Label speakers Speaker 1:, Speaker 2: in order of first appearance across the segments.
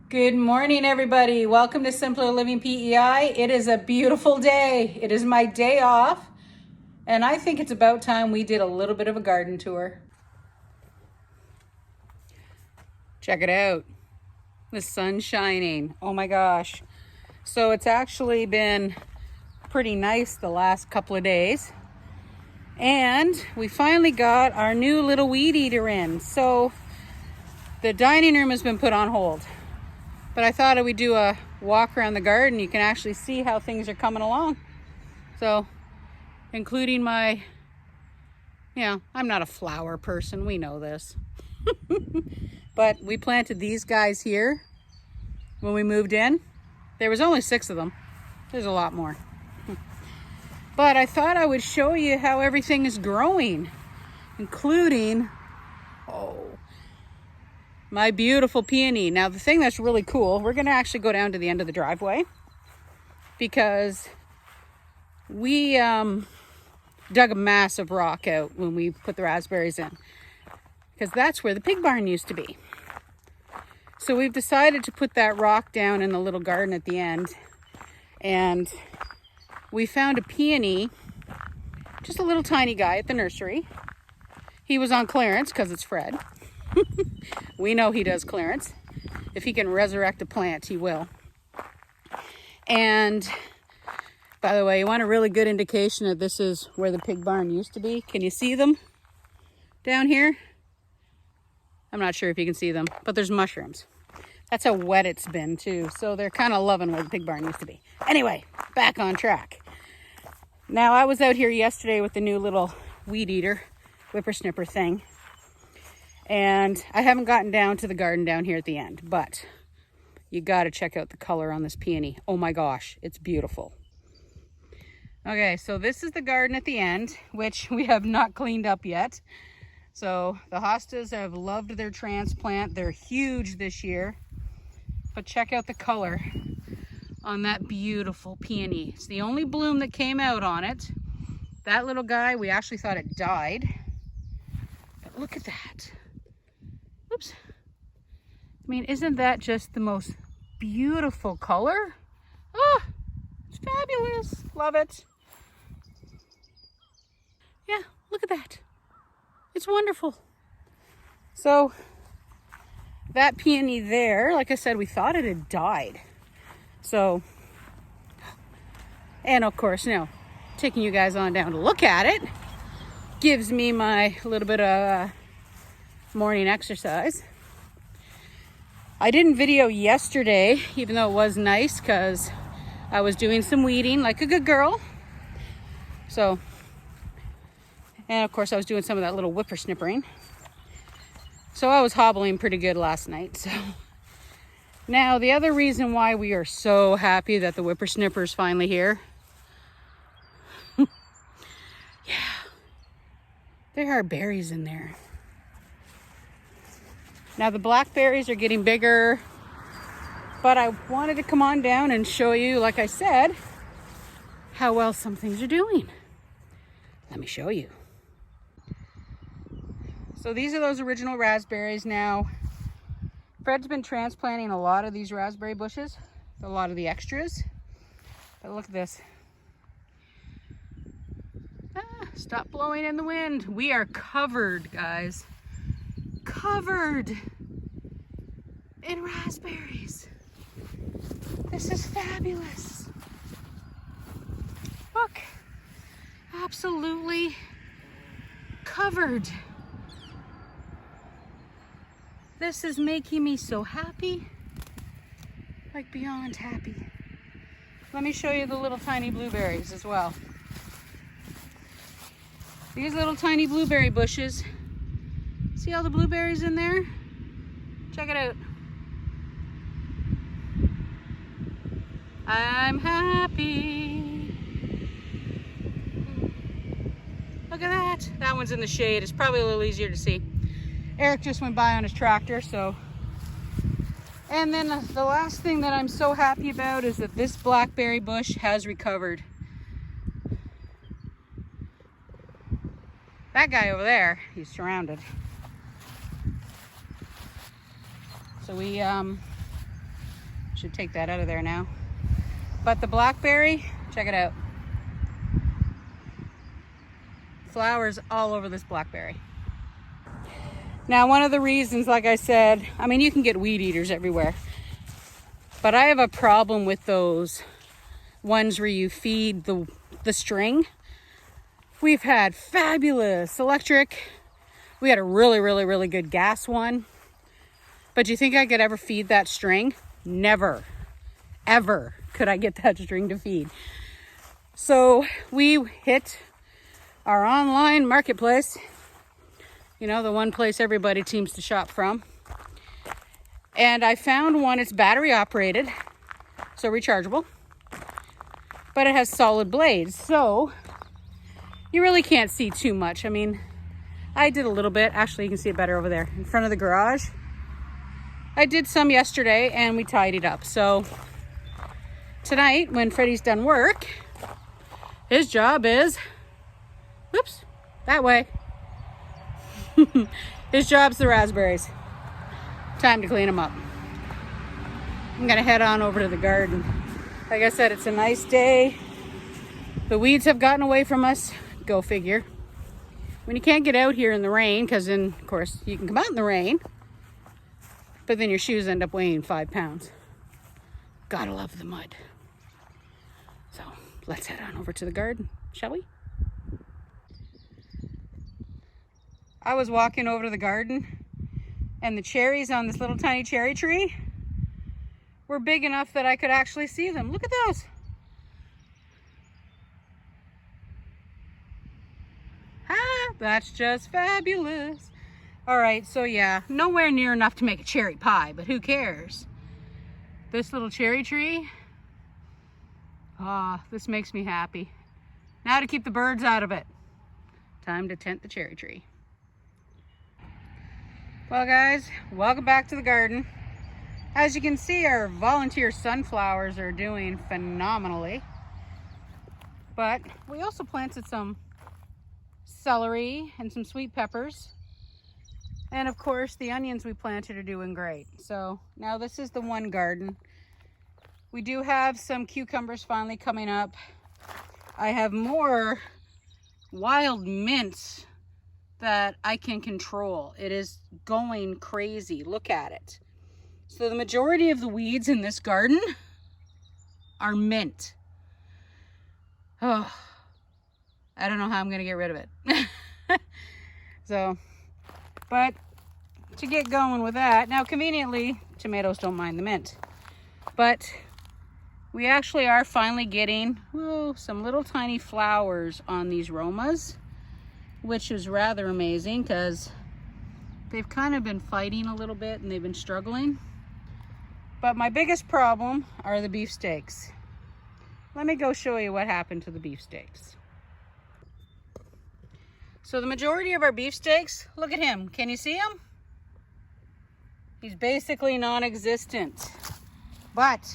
Speaker 1: Good morning, everybody. Welcome to Simpler Living PEI. It is a beautiful day. It is my day off, and I think it's about time we did a little bit of a garden tour. Check it out. The sun's shining. Oh my gosh. So it's actually been pretty nice the last couple of days. And we finally got our new little weed eater in. So the dining room has been put on hold. But I thought I would do a walk around the garden. You can actually see how things are coming along. So, including my, I'm not a flower person. We know this. But we planted these guys here when we moved in. There was only 6 of them. There's a lot more. But I thought I would show you how everything is growing, including, my beautiful peony. Now the thing that's really cool, we're gonna actually go down to the end of the driveway because we dug a massive rock out when we put the raspberries in, because that's where the pig barn used to be. So we've decided to put that rock down in the little garden at the end, and we found a peony, just a little tiny guy at the nursery. He was on clearance because it's Fred. We know he does clearance. If he can resurrect a plant, he will. And by the way, you want a really good indication that this is where the pig barn used to be. Can you see them down here? I'm not sure if you can see them, but there's mushrooms. That's how wet it's been too. So they're kind of loving where the pig barn used to be. Anyway, back on track. Now I was out here yesterday with the new little weed eater, whippersnipper thing. And I haven't gotten down to the garden down here at the end, but you got to check out the color on this peony. Oh my gosh, it's beautiful. Okay, so this is the garden at the end, which we have not cleaned up yet. So the hostas have loved their transplant. They're huge this year. But check out the color on that beautiful peony. It's the only bloom that came out on it. That little guy, we actually thought it died. But look at that. Oops. I mean, isn't that just the most beautiful color? Oh, it's fabulous. Love it. Yeah, look at that. It's wonderful. So that peony there, like I said, we thought it had died. So, and of course, taking you guys on down to look at it gives me my little bit of morning exercise. I didn't video yesterday, even though it was nice, because I was doing some weeding like a good girl. So, and of course I was doing some of that little whippersnippering. So I was hobbling pretty good last night. So now the other reason why we are so happy that the whippersnipper is finally here. Yeah, there are berries in there. Now the blackberries are getting bigger, but I wanted to come on down and show you, like I said, how well some things are doing. Let me show you. So these are those original raspberries. Now, Fred's been transplanting a lot of these raspberry bushes, a lot of the extras. But look at this. Stop blowing in the wind. We are covered, guys. Covered in raspberries. This is fabulous. Look, absolutely covered. This is making me so happy, like beyond happy. Let me show you the little tiny blueberries as well. These little tiny blueberry bushes. See all the blueberries in there? Check it out. I'm happy. Look at that. That one's in the shade. It's probably a little easier to see. Eric just went by on his tractor, so. And then the last thing that I'm so happy about is that this blackberry bush has recovered. That guy over there, he's surrounded. So we Should take that out of there now. But the blackberry, check it out. Flowers all over this blackberry. Now, one of the reasons, like I said, I mean, you can get weed eaters everywhere, but I have a problem with those ones where you feed the string. We've had fabulous electric. We had a really good gas one. But do you think I could ever feed that string? Never, ever could I get that string to feed. So we hit our online marketplace, you know, the one place everybody seems to shop from. And I found one, it's battery operated, so rechargeable, but it has solid blades. So you really can't see too much. I mean, I did a little bit. Actually, you can see it better over there in front of the garage. I did some yesterday and we tidied up. So tonight, when Freddie's done work, his job is, whoops, that way. His job's the raspberries. Time to clean them up. I'm gonna head on over to the garden. Like I said, it's a nice day. The weeds have gotten away from us. Go figure. When you can't get out here in the rain, because then, of course, you can come out in the rain, but then your shoes end up weighing 5 pounds. Gotta love the mud. So let's head on over to the garden, shall we? I was walking over to the garden, and the cherries on this little tiny cherry tree were big enough that I could actually see them. Look at those. That's just fabulous. All right, so yeah, nowhere near enough to make a cherry pie, but who cares? This little cherry tree, this makes me happy. Now to keep the birds out of it. Time to tent the cherry tree. Well guys, welcome back to the garden. As you can see, our volunteer sunflowers are doing phenomenally. But we also planted some celery and some sweet peppers, and of course the onions we planted are doing great. So now this is the one garden. We do have some cucumbers finally coming up. I have more wild mint that I can control. It is going crazy. Look at it. So the majority of the weeds in this garden are mint. Oh, I don't know how I'm going to get rid of it. So, but to get going with that, now conveniently, tomatoes don't mind the mint. But we actually are finally getting some little tiny flowers on these Romas, which is rather amazing because they've kind of been fighting a little bit and they've been struggling. But my biggest problem are the beefsteaks. Let me go show you what happened to the beefsteaks. So the majority of our beefsteaks, look at him. Can you see him? He's basically non-existent. But,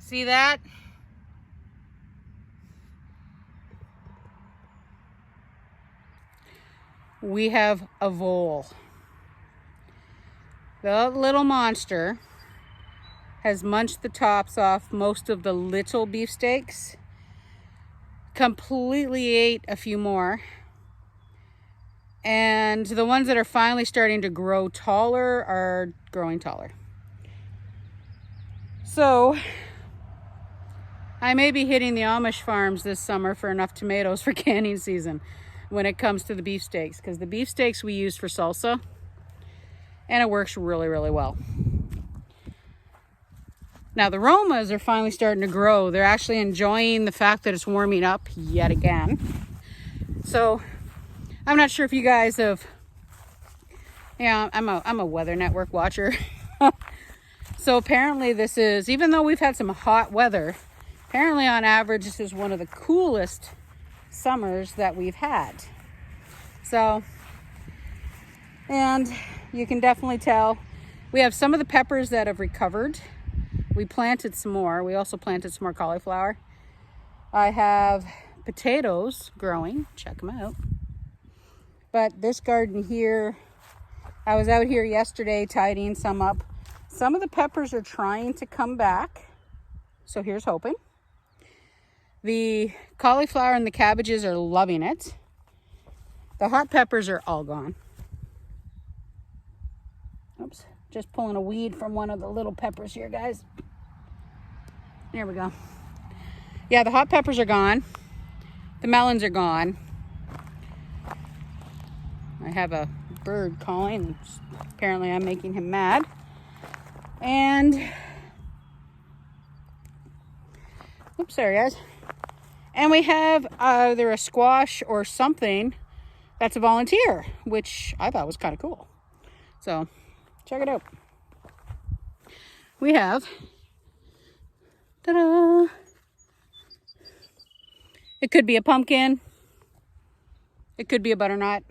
Speaker 1: see that? We have a vole. The little monster has munched the tops off most of the little beefsteaks. Completely ate a few more, and the ones that are finally starting to grow taller are growing taller. So I may be hitting the Amish farms this summer for enough tomatoes for canning season when it comes to the beefsteaks, because the beefsteaks we use for salsa and it works really well. Now the Romas are finally starting to grow. They're actually enjoying the fact that it's warming up yet again. So I'm not sure if you guys have, I'm a Weather Network watcher. So apparently this is, even though we've had some hot weather, apparently on average this is one of the coolest summers that we've had. So, and you can definitely tell we have some of the peppers that have recovered. We planted some more. We also planted some more cauliflower. I have potatoes growing. Check them out. But this garden here, I was out here yesterday tidying some up. Some of the peppers are trying to come back, so here's hoping. The cauliflower and the cabbages are loving it. The hot peppers are all gone. Oops, just pulling a weed from one of the little peppers here, guys. There we go. Yeah, the hot peppers are gone. The melons are gone. I have a bird calling. Apparently I'm making him mad. And, oops, sorry guys. And we have either a squash or something that's a volunteer, which I thought was kind of cool. So, check it out. We have, ta-da! It could be a pumpkin. It could be a butternut.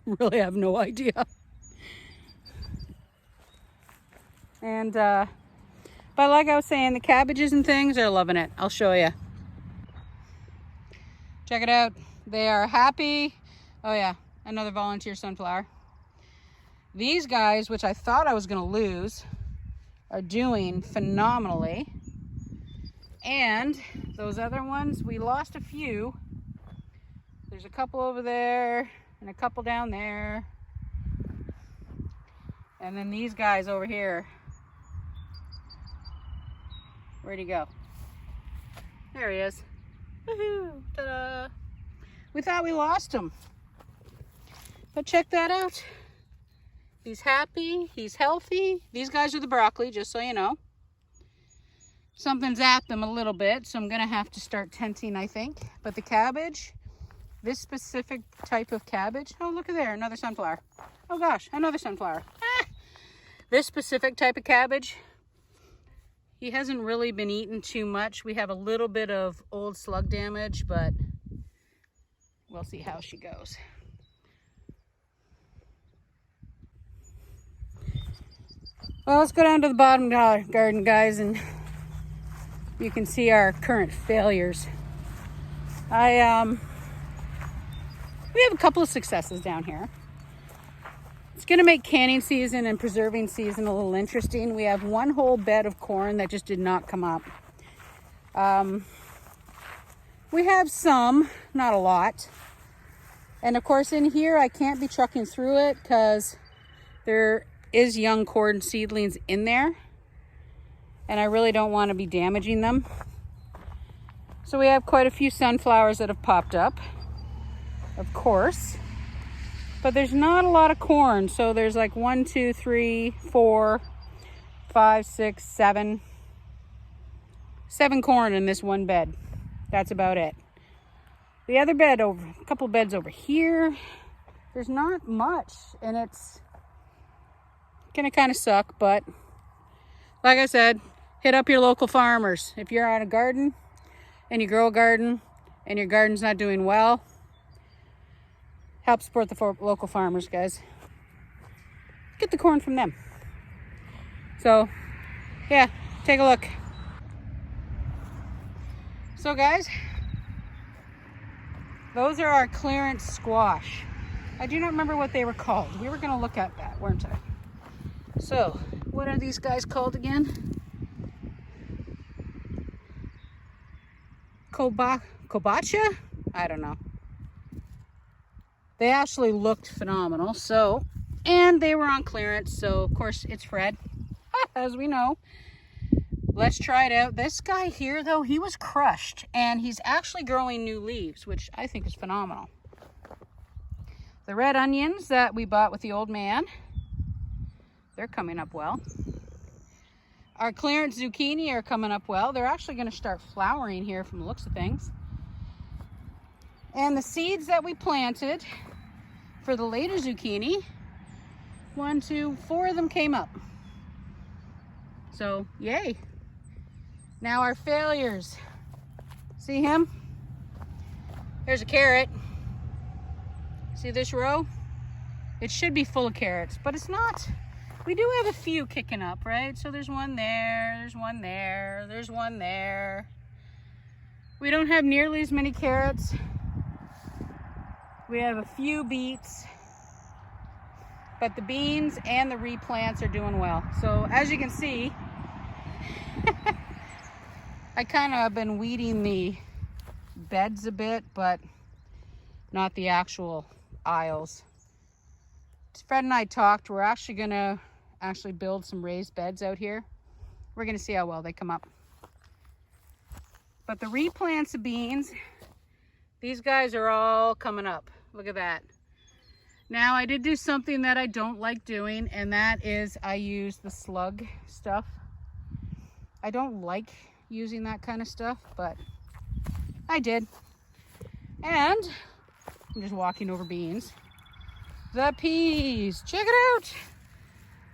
Speaker 1: Really have no idea. And, but like I was saying, the cabbages and things are loving it. I'll show you. Check it out. They are happy. Oh yeah, another volunteer sunflower. These guys, which I thought I was going to lose, are doing phenomenally. And those other ones, we lost a few. There's a couple over there and a couple down there. And then these guys over here. Where'd he go? There he is. Woohoo! Ta-da! We thought we lost him. But check that out. He's happy. He's healthy. These guys are the broccoli, just so you know. Something's at them a little bit, so I'm going to have to start tenting, I think. But the cabbage, this specific type of cabbage. Oh, look at there, another sunflower. Oh gosh, another sunflower. Ah! This specific type of cabbage, he hasn't really been eaten too much. We have a little bit of old slug damage, but we'll see how she goes. Well, let's go down to the bottom garden, guys, and you can see our current failures. We have a couple of successes down here. It's going to make canning season and preserving season a little interesting. We have one whole bed of corn that just did not come up. We have some, not a lot. And of course in here I can't be trucking through it because there is young corn seedlings in there. And I really don't want to be damaging them. So we have quite a few sunflowers that have popped up, of course. But there's not a lot of corn. So there's like 1, 2, 3, 4, 5, 6, 7. 7 corn in this one bed. That's about it. The other bed a couple beds over here, there's not much. And it's gonna kind of suck, but like I said, hit up your local farmers. If you're on a garden and you grow a garden and your garden's not doing well, help support the local farmers, guys. Get the corn from them. So, yeah, take a look. So, guys, those are our clearance squash. I do not remember what they were called. We were going to look at that, weren't I? So, what are these guys called again? Kobacha? I don't know. They actually looked phenomenal. So, and they were on clearance. So, of course, it's Fred, as we know. Let's try it out. This guy here, though, he was crushed. And he's actually growing new leaves, which I think is phenomenal. The red onions that we bought with the old man, they're coming up well. Our clearance zucchini are coming up well. They're actually going to start flowering here from the looks of things. And the seeds that we planted for the later zucchini, 1, 2, 4 of them came up. So, yay. Now our failures. See him? There's a carrot. See this row? It should be full of carrots, but it's not. We do have a few kicking up, right? So there's one there, there's one there, there's one there. We don't have nearly as many carrots. We have a few beets. But the beans and the replants are doing well. So as you can see, I kind of have been weeding the beds a bit, but not the actual aisles. Fred and I talked, we're actually gonna build some raised beds out here. We're gonna see how well they come up. But the replants of beans, these guys are all coming up. Look at that. Now I did do something that I don't like doing, and that is I use the slug stuff. I don't like using that kind of stuff, but I did. And I'm just walking over beans. The peas, check it out.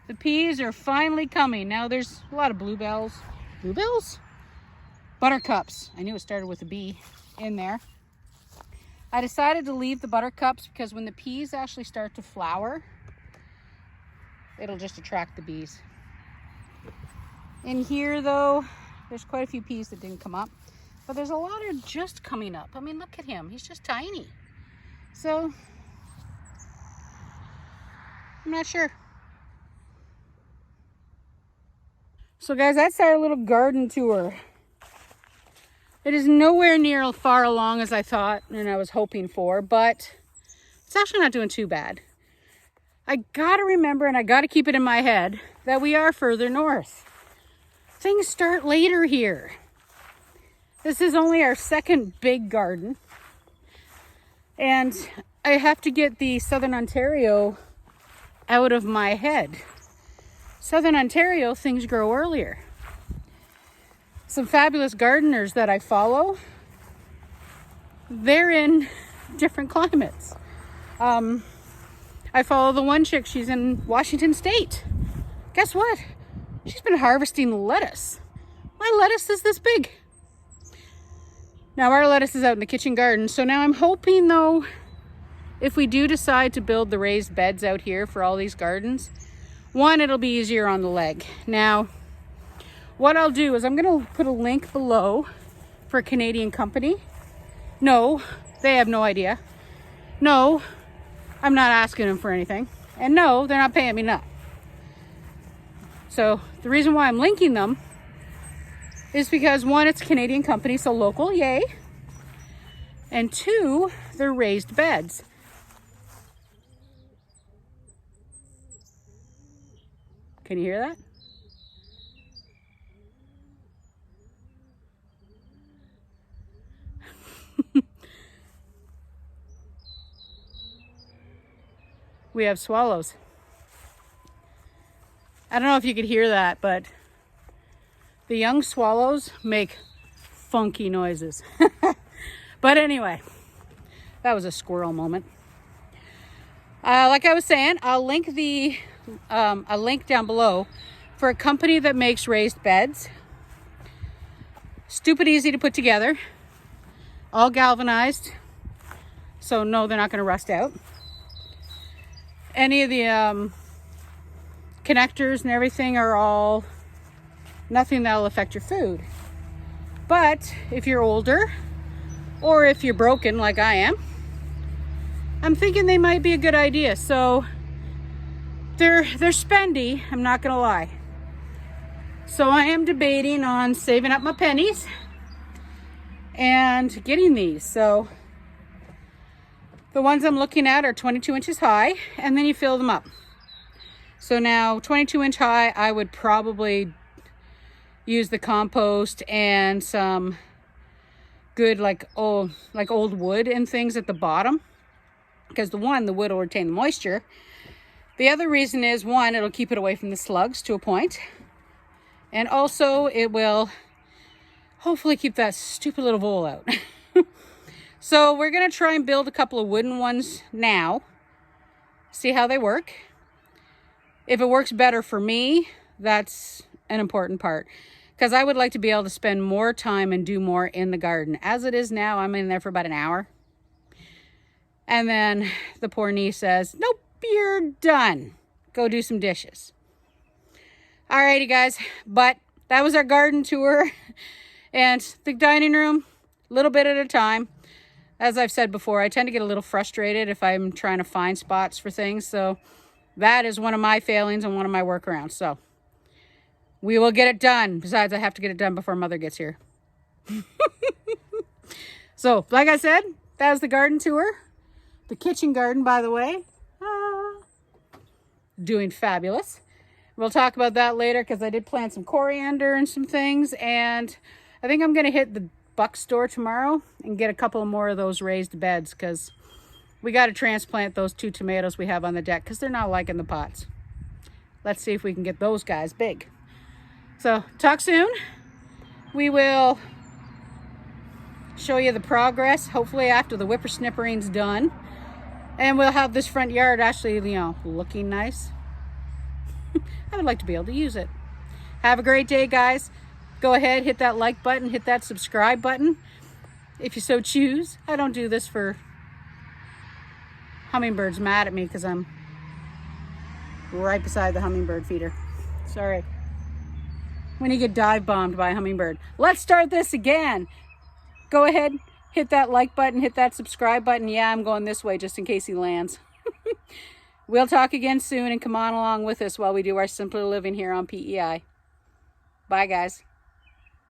Speaker 1: The peas are finally coming. Now there's a lot of bluebells. Bluebells? Buttercups. I knew it started with a B in there. I decided to leave the buttercups because when the peas actually start to flower, it'll just attract the bees. In here though, there's quite a few peas that didn't come up, but there's a lot of just coming up. I mean, look at him. He's just tiny. So, I'm not sure. So guys, that's our little garden tour. It is nowhere near far along as I thought and I was hoping for, but it's actually not doing too bad. I gotta remember, and I gotta keep it in my head, that we are further north. Things start later here. This is only our second big garden. And I have to get the Southern Ontario out of my head. Southern Ontario, things grow earlier. Some fabulous gardeners that I follow, they're in different climates. I follow the one chick, she's in Washington State. Guess what? She's been harvesting lettuce. My lettuce is this big. Now our lettuce is out in the kitchen garden, so now I'm hoping though, if we do decide to build the raised beds out here for all these gardens, one, it'll be easier on the leg. Now, what I'll do is I'm gonna put a link below for a Canadian company. No, they have no idea. No, I'm not asking them for anything. And no, they're not paying me enough. So the reason why I'm linking them is because one, it's a Canadian company, so local, yay. And two, they're raised beds. Can you hear that? We have swallows. I don't know if you could hear that, but the young swallows make funky noises. But anyway, that was a squirrel moment. Like I was saying, I'll link a link down below for a company that makes raised beds. Stupid easy to put together. All galvanized. So no, they're not going to rust out. Any of the connectors and everything are all nothing that'll affect your food. But if you're older or if you're broken like I am, I'm thinking they might be a good idea. So they're spendy, I'm not gonna lie. So I am debating on saving up my pennies and getting these. So the ones I'm looking at are 22 inches high, and then you fill them up. So now 22 inch high, I would probably use the compost and some good like old wood and things at the bottom, because the wood will retain the moisture. The other reason is, one, it'll keep it away from the slugs to a point, and also it will hopefully keep that stupid little vole out. So we're gonna try and build a couple of wooden ones now, see how they work. If it works better for me, that's an important part, because I would like to be able to spend more time and do more in the garden. As it is now, I'm in there for about an hour. And then the poor niece says, nope, you're done. Go do some dishes. Alrighty guys, but that was our garden tour. And the dining room, a little bit at a time. As I've said before, I tend to get a little frustrated if I'm trying to find spots for things. So that is one of my failings and one of my workarounds. So we will get it done. Besides, I have to get it done before Mother gets here. So, like I said, that was the garden tour. The kitchen garden, by the way. Doing fabulous. We'll talk about that later because I did plant some coriander and some things. And I think I'm going to hit the Buck store tomorrow and get a couple more of those raised beds because we got to transplant those 2 tomatoes we have on the deck because they're not liking the pots. Let's see if we can get those guys big. So, talk soon. We will show you the progress, hopefully after the whippersnippering's done. And we'll have this front yard actually, looking nice. I would like to be able to use it. Have a great day, guys. Go ahead, hit that like button, hit that subscribe button, if you so choose. I don't do this for hummingbirds mad at me because I'm right beside the hummingbird feeder. Sorry. When you get dive bombed by a hummingbird. Let's start this again. Go ahead, hit that like button, hit that subscribe button. Yeah, I'm going this way just in case he lands. We'll talk again soon and come on along with us while we do our simpler living here on PEI. Bye, guys.